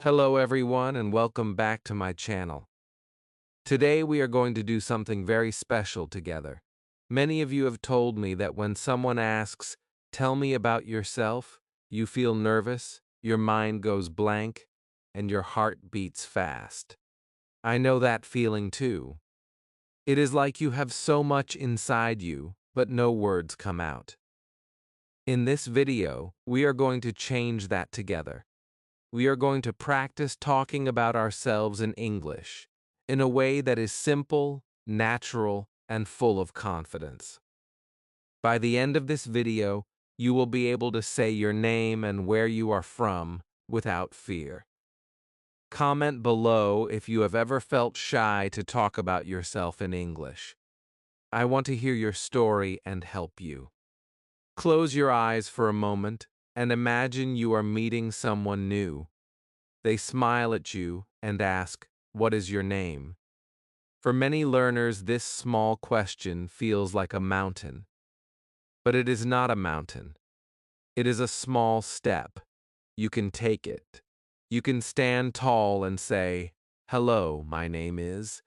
Hello everyone and welcome back to my channel. Today we are going to do something very special together. Many of you have told me that when someone asks, "Tell me about yourself," you feel nervous, your mind goes blank, and your heart beats fast. I know that feeling too. It is like you have so much inside you, but no words come out. In this video, we are going to change that together. We are going to practice talking about ourselves in English in a way that is simple, natural, and full of confidence. By the end of this video, you will be able to say your name and where you are from without fear. Comment below if you have ever felt shy to talk about yourself in English. I want to hear your story and help you. Close your eyes for a moment and imagine you are meeting someone new. They smile at you and ask, "What is your name?" For many learners, this small question feels like a mountain. But it is not a mountain. It is a small step. You can take it. You can stand tall and say, "Hello, my name is,"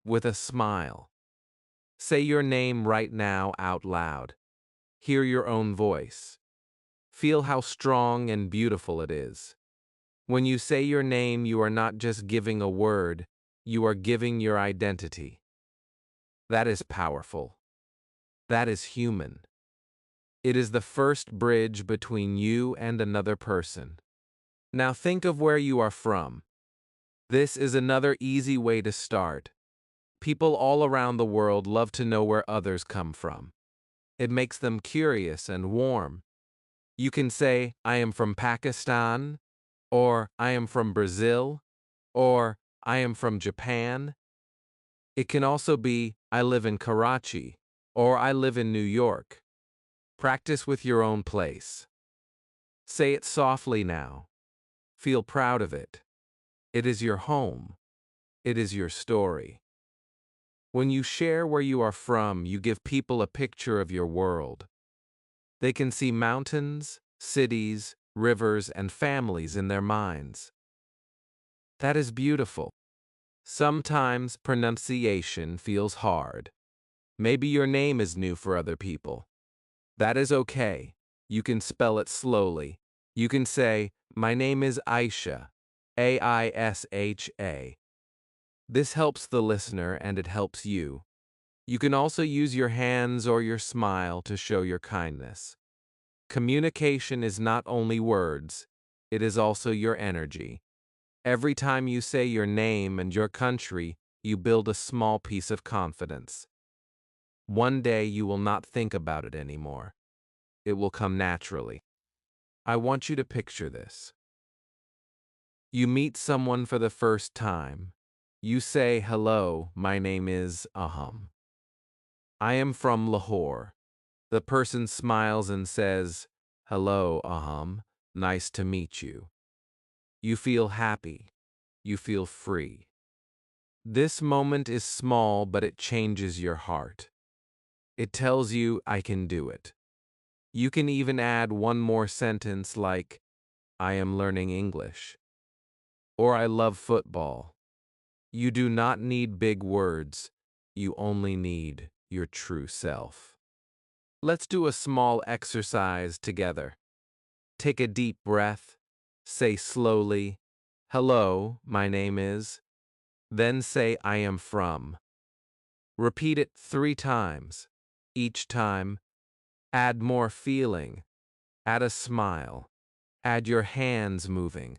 with a smile. Say your name right now out loud. Hear your own voice. Feel how strong and beautiful it is. When you say your name, you are not just giving a word, you are giving your identity. That is powerful. That is human. It is the first bridge between you and another person. Now think of where you are from. This is another easy way to start. People all around the world love to know where others come from. It makes them curious and warm. You can say, "I am from Pakistan," or "I am from Brazil," or "I am from Japan." It can also be, "I live in Karachi," or "I live in New York." Practice with your own place. Say it softly now. Feel proud of it. It is your home. It is your story. When you share where you are from, you give people a picture of your world. They can see mountains, cities, rivers, and families in their minds. That is beautiful. Sometimes pronunciation feels hard. Maybe your name is new for other people. That is okay. You can spell it slowly. You can say, "My name is Aisha, Aisha." This helps the listener and it helps you. You can also use your hands or your smile to show your kindness. Communication is not only words, it is also your energy. Every time you say your name and your country, you build a small piece of confidence. One day you will not think about it anymore. It will come naturally. I want you to picture this. You meet someone for the first time. You say, "Hello, my name is Aham. I am from Lahore." The person smiles and says, "Hello, Aham. Nice to meet you." You feel happy. You feel free. This moment is small, but it changes your heart. It tells you, "I can do it." You can even add one more sentence like, "I am learning English," or "I love football." You do not need big words. You only need your true self. Let's do a small exercise together. Take a deep breath. Say slowly, "Hello, my name is." Then say, "I am from." Repeat it 3 times. Each time, add more feeling. Add a smile. Add your hands moving.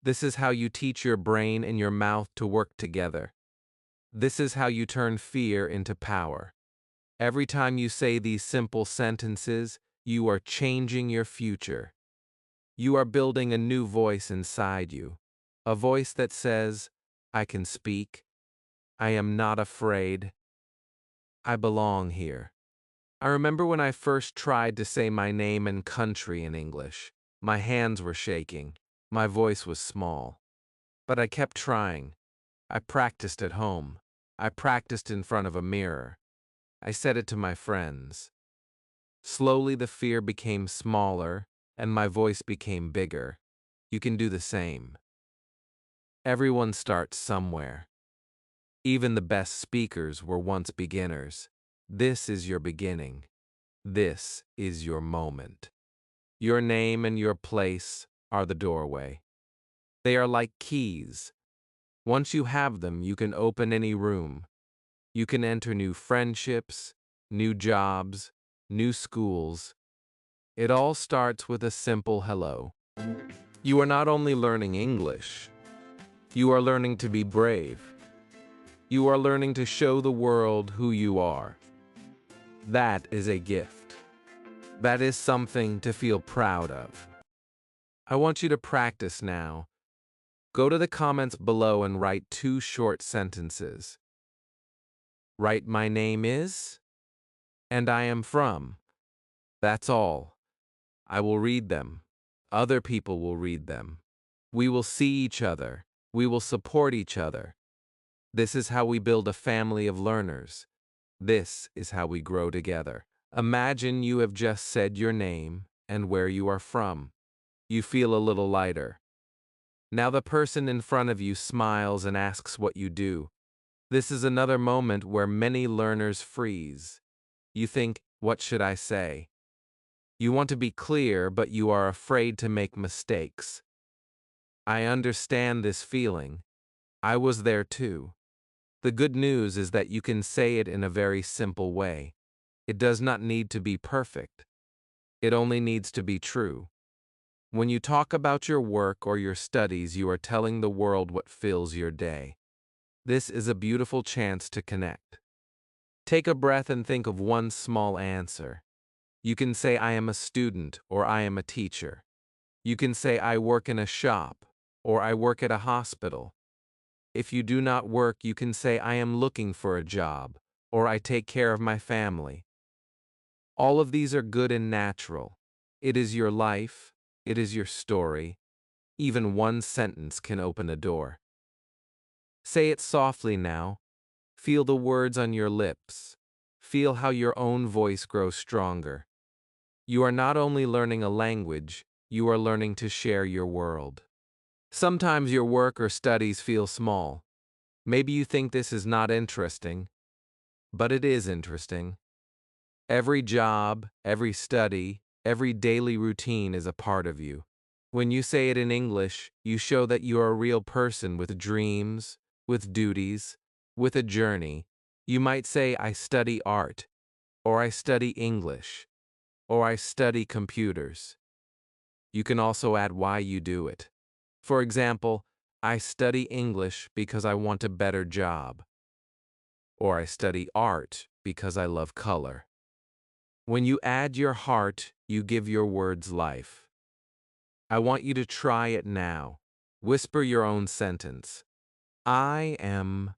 This is how you teach your brain and your mouth to work together. This is how you turn fear into power. Every time you say these simple sentences, you are changing your future. You are building a new voice inside you. A voice that says, "I can speak. I am not afraid. I belong here." I remember when I first tried to say my name and country in English. My hands were shaking. My voice was small. But I kept trying. I practiced at home. I practiced in front of a mirror. I said it to my friends. Slowly the fear became smaller, and my voice became bigger. You can do the same. Everyone starts somewhere. Even the best speakers were once beginners. This is your beginning. This is your moment. Your name and your place are the doorway. They are like keys. Once you have them, you can open any room. You can enter new friendships, new jobs, new schools. It all starts with a simple hello. You are not only learning English, you are learning to be brave. You are learning to show the world who you are. That is a gift. That is something to feel proud of. I want you to practice now. Go to the comments below and write 2 short sentences. Write my name is, and I am from. That's all. I will read them. Other people will read them. We will see each other. We will support each other. This is how we build a family of learners. This is how we grow together. Imagine you have just said your name and where you are from. You feel a little lighter. Now the person in front of you smiles and asks what you do. This is another moment where many learners freeze. You think, what should I say? You want to be clear, but you are afraid to make mistakes. I understand this feeling. I was there too. The good news is that you can say it in a very simple way. It does not need to be perfect. It only needs to be true. When you talk about your work or your studies, you are telling the world what fills your day. This is a beautiful chance to connect. Take a breath and think of one small answer. You can say, I am a student, or I am a teacher. You can say, I work in a shop, or I work at a hospital. If you do not work, you can say, I am looking for a job, or I take care of my family. All of these are good and natural. It is your life. It is your story. Even one sentence can open a door. Say it softly now. Feel the words on your lips. Feel how your own voice grows stronger. You are not only learning a language, you are learning to share your world. Sometimes your work or studies feel small. Maybe you think this is not interesting, but it is interesting. Every job, every study, every daily routine is a part of you. When you say it in English, you show that you are a real person with dreams, with duties, with a journey. You might say, I study art, or I study English, or I study computers. You can also add why you do it. For example, I study English because I want a better job, or I study art because I love color. When you add your heart, you give your words life. I want you to try it now. Whisper your own sentence. I am,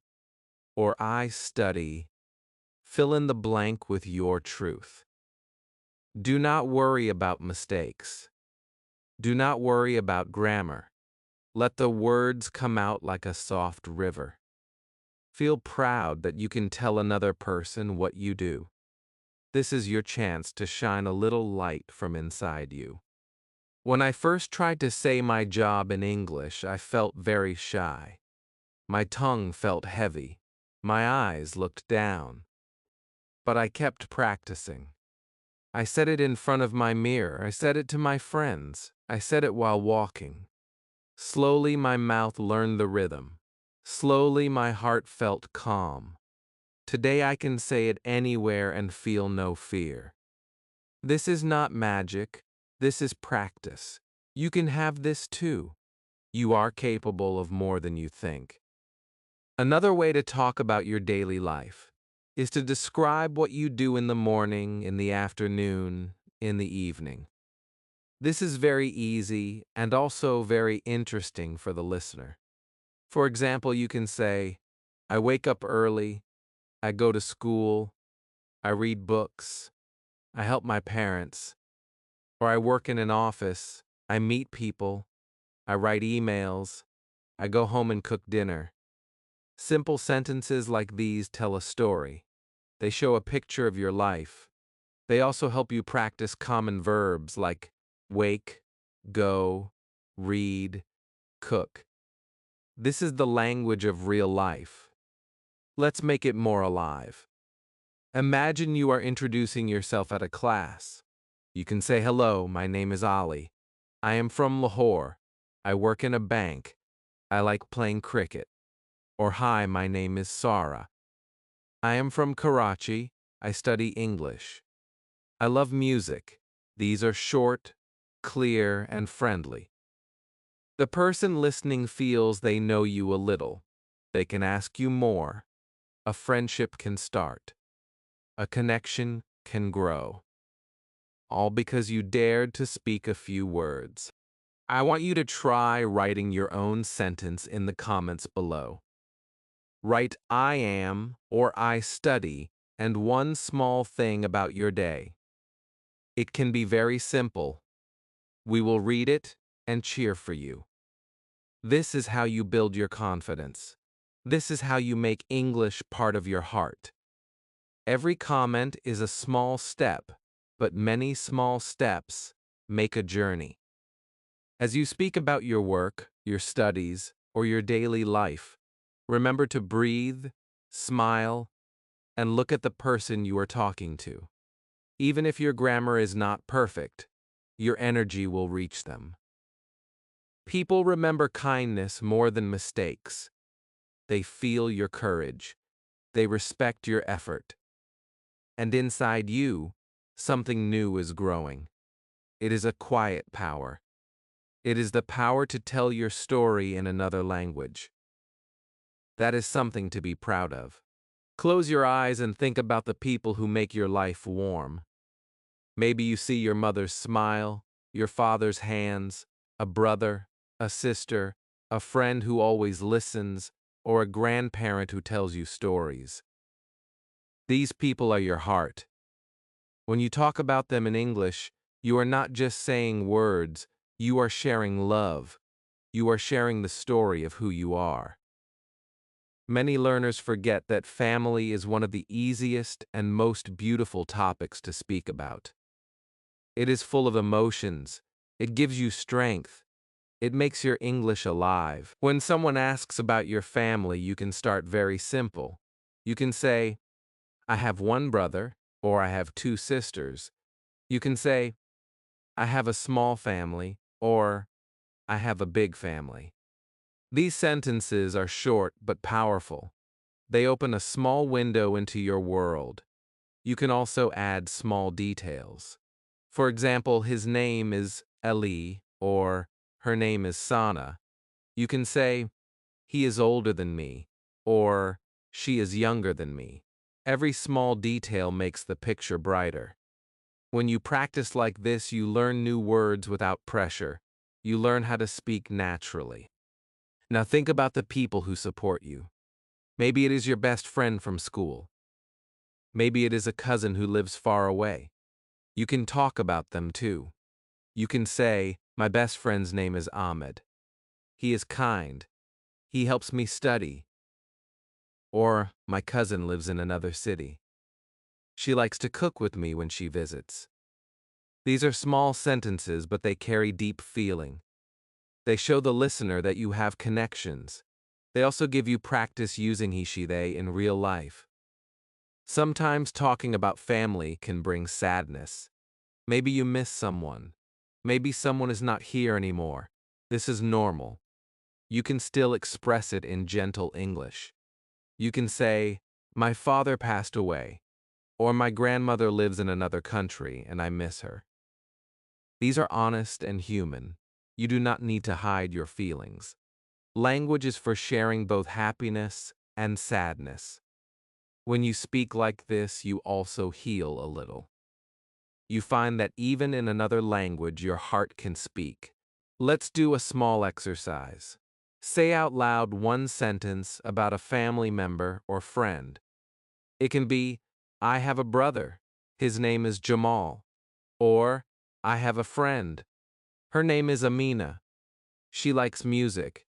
or I study. Fill in the blank with your truth. Do not worry about mistakes. Do not worry about grammar. Let the words come out like a soft river. Feel proud that you can tell another person what you do. This is your chance to shine a little light from inside you. When I first tried to say my job in English, I felt very shy. My tongue felt heavy. My eyes looked down. But I kept practicing. I said it in front of my mirror. I said it to my friends. I said it while walking. Slowly my mouth learned the rhythm. Slowly my heart felt calm. Today I can say it anywhere and feel no fear. This is not magic. This is practice. You can have this too. You are capable of more than you think. Another way to talk about your daily life is to describe what you do in the morning, in the afternoon, in the evening. This is very easy and also very interesting for the listener. For example, you can say, I wake up early, I go to school, I read books, I help my parents, or I work in an office, I meet people, I write emails, I go home and cook dinner. Simple sentences like these tell a story. They show a picture of your life. They also help you practice common verbs like wake, go, read, cook. This is the language of real life. Let's make it more alive. Imagine you are introducing yourself at a class. You can say, "Hello, my name is Ali. I am from Lahore. I work in a bank. I like playing cricket." Or, "Hi, my name is Sara. I am from Karachi. I study English. I love music." These are short, clear, and friendly. The person listening feels they know you a little. They can ask you more. A friendship can start. A connection can grow. All because you dared to speak a few words. I want you to try writing your own sentence in the comments below. Write "I am" or "I study" and one small thing about your day. It can be very simple. We will read it and cheer for you. This is how you build your confidence. This is how you make English part of your heart. Every comment is a small step, but many small steps make a journey. As you speak about your work, your studies, or your daily life, remember to breathe, smile, and look at the person you are talking to. Even if your grammar is not perfect, your energy will reach them. People remember kindness more than mistakes. They feel your courage. They respect your effort. And inside you, something new is growing. It is a quiet power. It is the power to tell your story in another language. That is something to be proud of. Close your eyes and think about the people who make your life warm. Maybe you see your mother's smile, your father's hands, a brother, a sister, a friend who always listens, or a grandparent who tells you stories. These people are your heart. When you talk about them in English, you are not just saying words, you are sharing love. You are sharing the story of who you are. Many learners forget that family is one of the easiest and most beautiful topics to speak about. It is full of emotions. It gives you strength. It makes your English alive. When someone asks about your family, you can start very simple. You can say, "I have one brother," or "I have two sisters." You can say, "I have a small family," or "I have a big family." These sentences are short but powerful. They open a small window into your world. You can also add small details. For example, his name is Ali, or her name is Sana. You can say, "He is older than me," or "She is younger than me." Every small detail makes the picture brighter. When you practice like this, you learn new words without pressure. You learn how to speak naturally. Now think about the people who support you. Maybe it is your best friend from school. Maybe it is a cousin who lives far away. You can talk about them too. You can say, "My best friend's name is Ahmed. He is kind. He helps me study." Or, "My cousin lives in another city. She likes to cook with me when she visits." These are small sentences, but they carry deep feeling. They show the listener that you have connections. They also give you practice using he, she, they in real life. Sometimes talking about family can bring sadness. Maybe you miss someone. Maybe someone is not here anymore. This is normal. You can still express it in gentle English. You can say, "My father passed away," or "My grandmother lives in another country and I miss her." These are honest and human. You do not need to hide your feelings. Language is for sharing both happiness and sadness. When you speak like this, you also heal a little. You find that even in another language, your heart can speak. Let's do a small exercise. Say out loud one sentence about a family member or friend. It can be, "I have a brother. His name is Jamal." Or, "I have a friend. Her name is Amina. She likes music."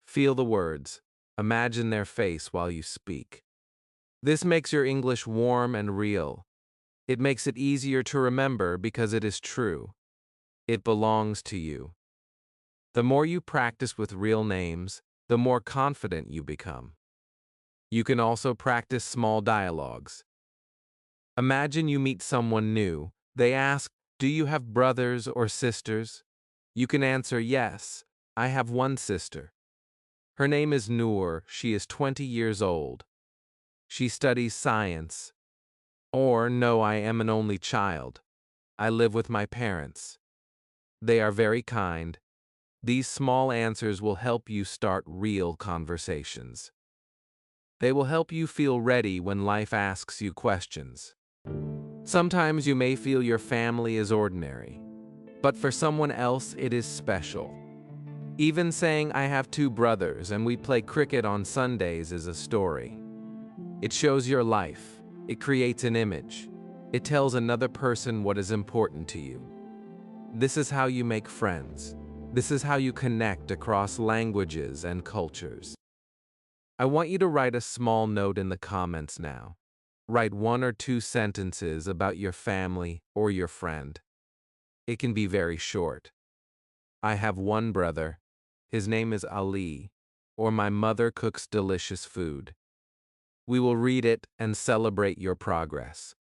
Feel the words. Imagine their face while you speak. This makes your English warm and real. It makes it easier to remember because it is true. It belongs to you. The more you practice with real names, the more confident you become. You can also practice small dialogues. Imagine you meet someone new. They ask, "Do you have brothers or sisters?" You can answer, "Yes, I have one sister. Her name is Noor. She is 20 years old. She studies science." Or, "No, I am an only child. I live with my parents. They are very kind." These small answers will help you start real conversations. They will help you feel ready when life asks you questions. Sometimes you may feel your family is ordinary, but for someone else it is special. Even saying, "I have two brothers and we play cricket on Sundays" is a story. It shows your life. It creates an image. It tells another person what is important to you. This is how you make friends. This is how you connect across languages and cultures. I want you to write a small note in the comments now. Write 1 or 2 sentences about your family or your friend. It can be very short. "I have one brother. His name is Ali," or "My mother cooks delicious food." We will read it and celebrate your progress.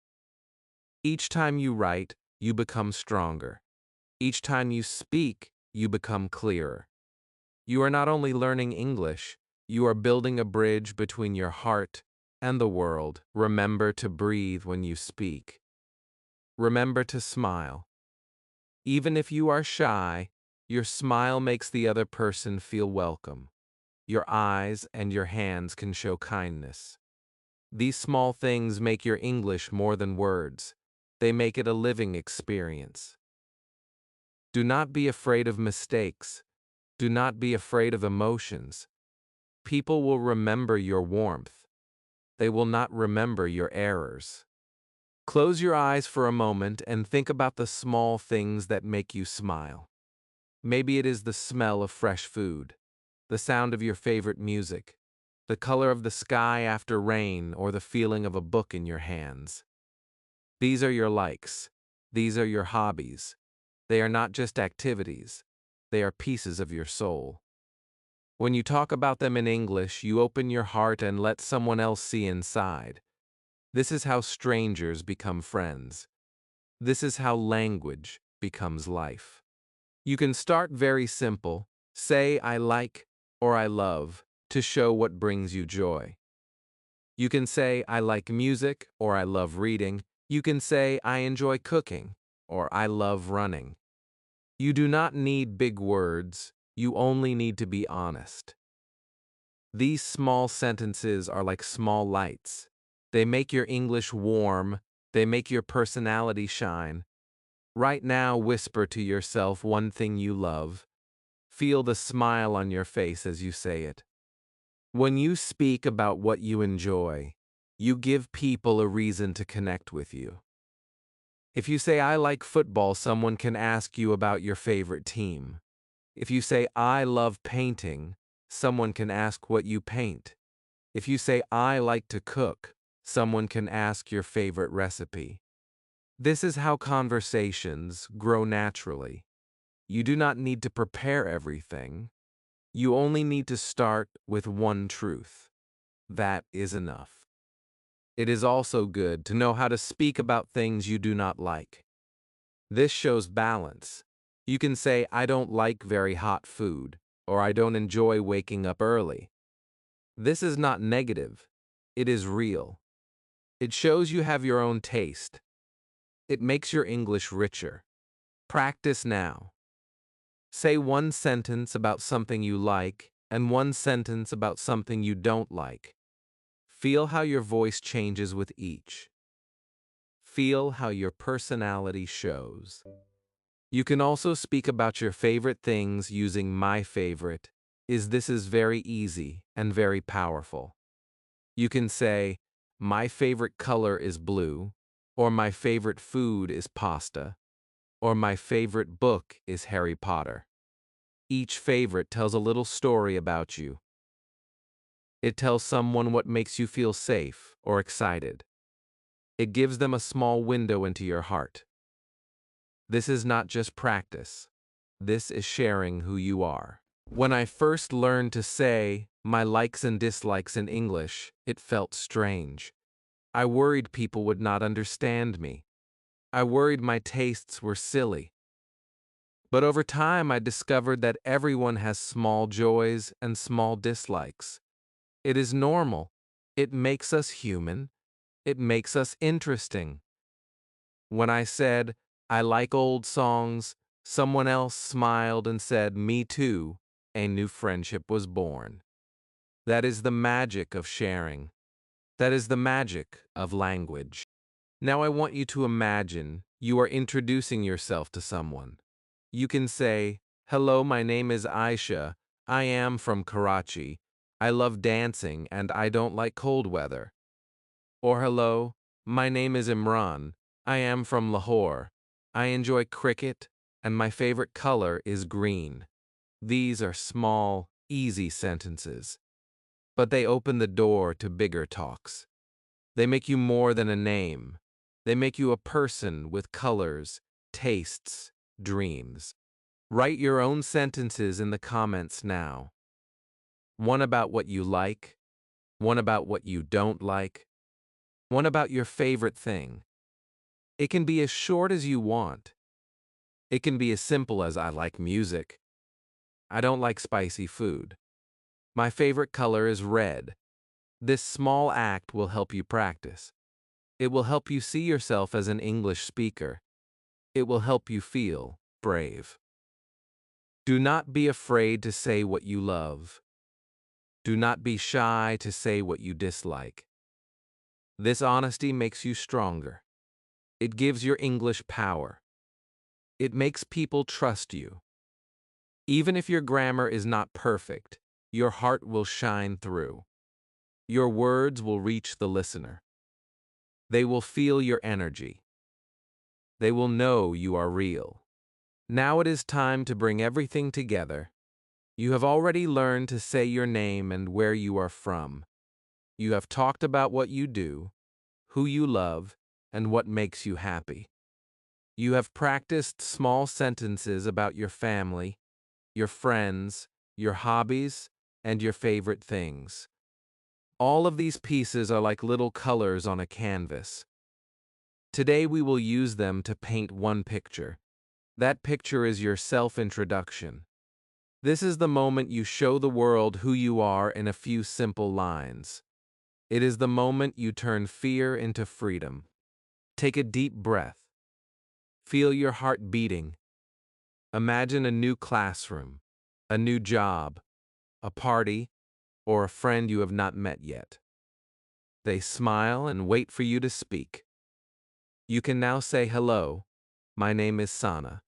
Each time you write, you become stronger. Each time you speak, you become clearer. You are not only learning English, you are building a bridge between your heart and the world. Remember to breathe when you speak. Remember to smile. Even if you are shy, your smile makes the other person feel welcome. Your eyes and your hands can show kindness. These small things make your English more than words. They make it a living experience. Do not be afraid of mistakes. Do not be afraid of emotions. People will remember your warmth. They will not remember your errors. Close your eyes for a moment and think about the small things that make you smile. Maybe it is the smell of fresh food, the sound of your favorite music, the color of the sky after rain, or the feeling of a book in your hands. These are your likes. These are your hobbies. They are not just activities. They are pieces of your soul. When you talk about them in English, you open your heart and let someone else see inside. This is how strangers become friends. This is how language becomes life. You can start very simple. Say, "I like" or "I love" to show what brings you joy. You can say, "I like music" or "I love reading." You can say, "I enjoy cooking" or "I love running." You do not need big words. You only need to be honest. These small sentences are like small lights. They make your English warm. They make your personality shine. Right now, whisper to yourself one thing you love. Feel the smile on your face as you say it. When you speak about what you enjoy, you give people a reason to connect with you. If you say, "I like football," someone can ask you about your favorite team. If you say, "I love painting," someone can ask what you paint. If you say, "I like to cook," someone can ask your favorite recipe. This is how conversations grow naturally. You do not need to prepare everything. You only need to start with one truth. That is enough. It is also good to know how to speak about things you do not like. This shows balance. You can say, "I don't like very hot food," or "I don't enjoy waking up early." This is not negative. It is real. It shows you have your own taste. It makes your English richer. Practice now. Say one sentence about something you like and one sentence about something you don't like. Feel how your voice changes with each. Feel how your personality shows. You can also speak about your favorite things using "my favorite." This is very easy and very powerful. You can say, "My favorite color is blue," or "My favorite food is pasta," or "My favorite book is Harry Potter." Each favorite tells a little story about you. It tells someone what makes you feel safe or excited. It gives them a small window into your heart. This is not just practice. This is sharing who you are. When I first learned to say my likes and dislikes in English, it felt strange. I worried people would not understand me. I worried my tastes were silly. But over time, I discovered that everyone has small joys and small dislikes. It is normal. It makes us human. It makes us interesting. When I said, I like old songs, someone else smiled and said, me too. A new friendship was born. That is the magic of sharing. That is the magic of language. Now I want you to imagine you are introducing yourself to someone. You can say, hello, my name is Aisha. I am from Karachi. I love dancing and I don't like cold weather. Or hello, my name is Imran. I am from Lahore. I enjoy cricket and my favorite color is green. These are small, easy sentences, but they open the door to bigger talks. They make you more than a name. They make you a person with colors, tastes, dreams. Write your own sentences in the comments now. One about what you like, one about what you don't like, one about your favorite thing. It can be as short as you want. It can be as simple as I like music. I don't like spicy food. My favorite color is red. This small act will help you practice. It will help you see yourself as an English speaker. It will help you feel brave. Do not be afraid to say what you love. Do not be shy to say what you dislike. This honesty makes you stronger. It gives your English power. It makes people trust you. Even if your grammar is not perfect, your heart will shine through. Your words will reach the listener. They will feel your energy. They will know you are real. Now it is time to bring everything together. You have already learned to say your name and where you are from. You have talked about what you do, who you love, and what makes you happy. You have practiced small sentences about your family, your friends, your hobbies, and your favorite things. All of these pieces are like little colors on a canvas. Today we will use them to paint one picture. That picture is your self-introduction. This is the moment you show the world who you are in a few simple lines. It is the moment you turn fear into freedom. Take a deep breath. Feel your heart beating. Imagine a new classroom, a new job, a party, or a friend you have not met yet. They smile and wait for you to speak. You can now say hello. My name is Sana.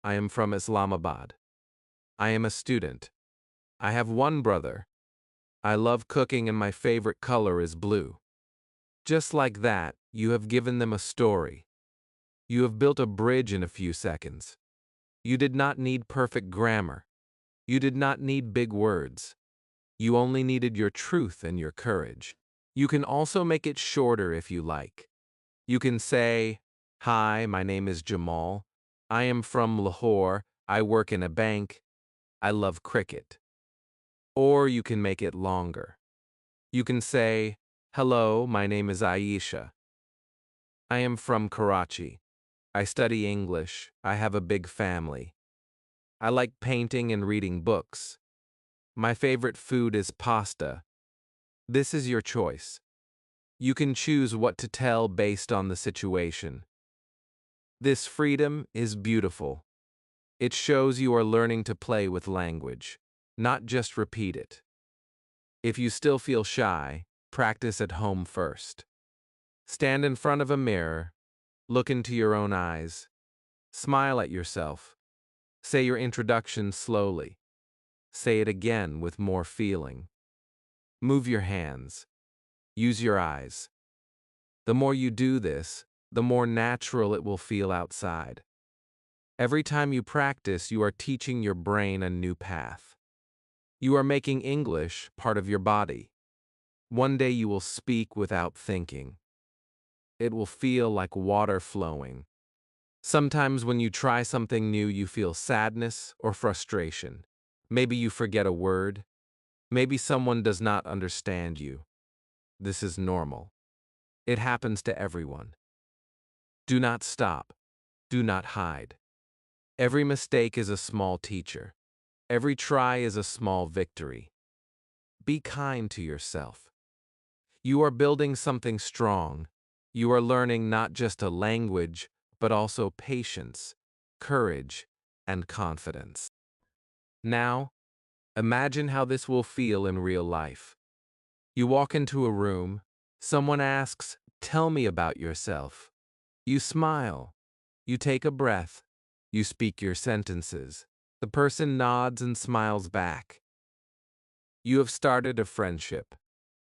I am from Islamabad. I am a student. I have one brother. I love cooking and my favorite color is blue. Just like that, you have given them a story. You have built a bridge in a few seconds. You did not need perfect grammar. You did not need big words. You only needed your truth and your courage. You can also make it shorter if you like. You can say, hi, my name is Jamal. I am from Lahore. I work in a bank. I love cricket. Or you can make it longer. You can say, hello, my name is Aisha. I am from Karachi. I study English. I have a big family. I like painting and reading books. My favorite food is pasta. This is your choice. You can choose what to tell based on the situation. This freedom is beautiful. It shows you are learning to play with language, not just repeat it. If you still feel shy, practice at home first. Stand in front of a mirror, look into your own eyes, smile at yourself. Say your introduction slowly. Say it again with more feeling. Move your hands. Use your eyes. The more you do this, the more natural it will feel outside. Every time you practice, you are teaching your brain a new path. You are making English part of your body. One day you will speak without thinking. It will feel like water flowing. Sometimes when you try something new, you feel sadness or frustration. Maybe you forget a word. Maybe someone does not understand you. This is normal. It happens to everyone. Do not stop. Do not hide. Every mistake is a small teacher. Every try is a small victory. Be kind to yourself. You are building something strong. You are learning not just a language, but also patience, courage, and confidence. Now, imagine how this will feel in real life. You walk into a room, someone asks, "Tell me about yourself." You smile. You take a breath. You speak your sentences. The person nods and smiles back. You have started a friendship.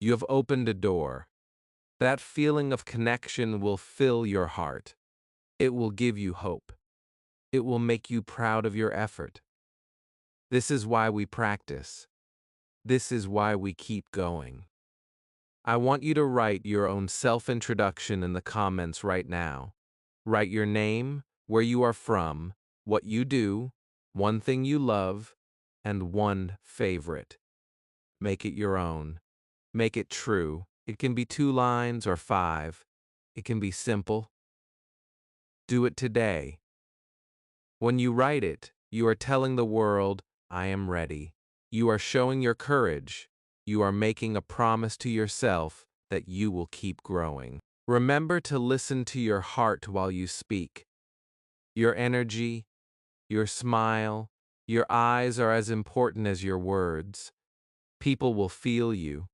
You have opened a door. That feeling of connection will fill your heart. It will give you hope. It will make you proud of your effort. This is why we practice. This is why we keep going. I want you to write your own self-introduction in the comments right now. Write your name, where you are from, what you do, one thing you love, and one favorite. Make it your own. Make it true. It can be 2 lines or 5. It can be simple. Do it today. When you write it, you are telling the world, "I am ready." You are showing your courage. You are making a promise to yourself that you will keep growing. Remember to listen to your heart while you speak. Your energy, your smile, your eyes are as important as your words. People will feel you.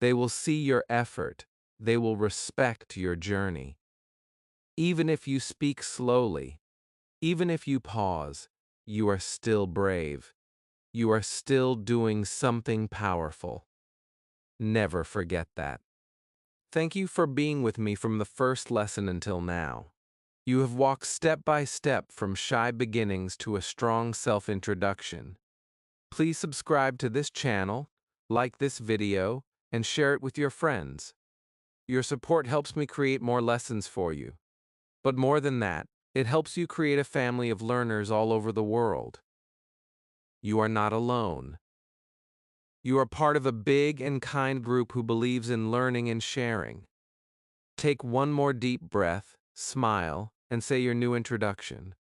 They will see your effort. They will respect your journey. Even if you speak slowly, even if you pause, you are still brave. You are still doing something powerful. Never forget that. Thank you for being with me from the first lesson until now. You have walked step by step from shy beginnings to a strong self-introduction. Please subscribe to this channel, like this video, and share it with your friends. Your support helps me create more lessons for you. But more than that, it helps you create a family of learners all over the world. You are not alone. You are part of a big and kind group who believes in learning and sharing. Take one more deep breath, smile, and say your new introduction.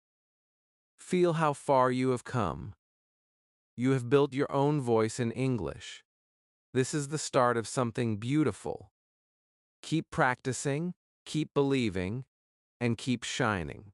Feel how far you have come. You have built your own voice in English. This is the start of something beautiful. Keep practicing, keep believing, and keep shining.